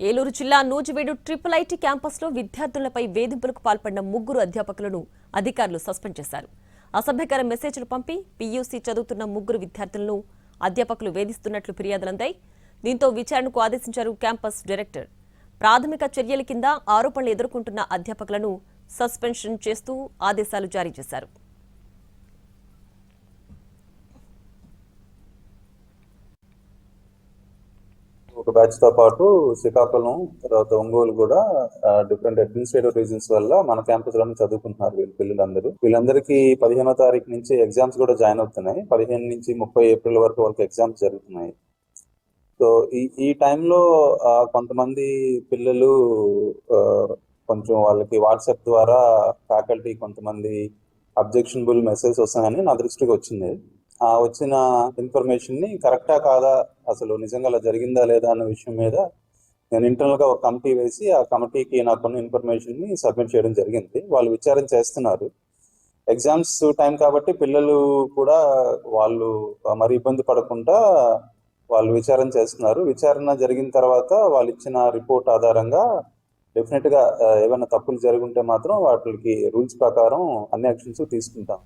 ఏలూరు జిల్లా Nuzvid triple IT క్యాంపస్లో విద్యార్థులపై వేధింపులకు పాల్పడిన 3 అధ్యాపకులను అధికారులు సస్పెండ్ చేశారు. అసభ్యకర మెసేజ్లు పంపి పీయూసీ చదువుతున్న 3 విద్యార్థులను అధ్యాపకులు వేధిస్తున్నట్లు ఫిర్యాదులందాయి. దీంతో విచారణకు ఆదేశించారు క్యాంపస్ డైరెక్టర్. ప్రాథమిక చర్యల కింద ఆరోపణలు ఎదుర్కొంటున్న అధ్యాపకులను సస్పెన్షన్ చేస్తూ ఆదేశాలు జారీ చేశారు. ఒక బ్యాచ్ తో పాటు శ్రీకాకుళం, తర్వాత ఒంగోలు కూడా డిఫరెంట్ అడ్మినిస్ట్రేటివ్ రీజన్స్ వల్ల మన క్యాంపస్ లోనే చదువుకుంటున్నారు వీళ్ళందరికీ 15వ తారీఖు నుంచి ఎగ్జామ్స్ కూడా జాయిన్ అవుతున్నాయి. 15 నుంచి 30 ఏప్రిల్ వరకు ఎగ్జామ్స్ జరుగుతున్నాయి. సో ఈ టైంలో కొంతమంది పిల్లలు కొంచెం వాళ్ళకి వాట్సాప్ ద్వారా ఫ్యాకల్టీ కొంతమంది అబ్జెక్షనబుల్ మెసేజ్ వస్తాయని నా దృష్టికి వచ్చింది. వచ్చిన ఇన్ఫర్మేషన్ ని కరెక్టా కాదా, అసలు నిజంగా అలా జరిగిందా లేదా అన్న విషయం మీద నేను ఇంటర్నల్ గా ఒక కమిటీ వేసి ఆ కమిటీకి నాకున్న ఇన్ఫర్మేషన్ ని సబ్మిట్ చేయడం జరిగింది. వాళ్ళు విచారణ చేస్తున్నారు. ఎగ్జామ్స్ టైం కాబట్టి పిల్లలు కూడా వాళ్ళు మరి ఇబ్బంది పడకుండా వాళ్ళు విచారణ చేస్తున్నారు. విచారణ జరిగిన తర్వాత వాళ్ళు ఇచ్చిన రిపోర్ట్ ఆధారంగా డెఫినెట్ గా ఏమైనా తప్పులు జరుగుంటే మాత్రం వాటికి రూల్స్ ప్రకారం అన్ని యాక్షన్స్ తీసుకుంటాం.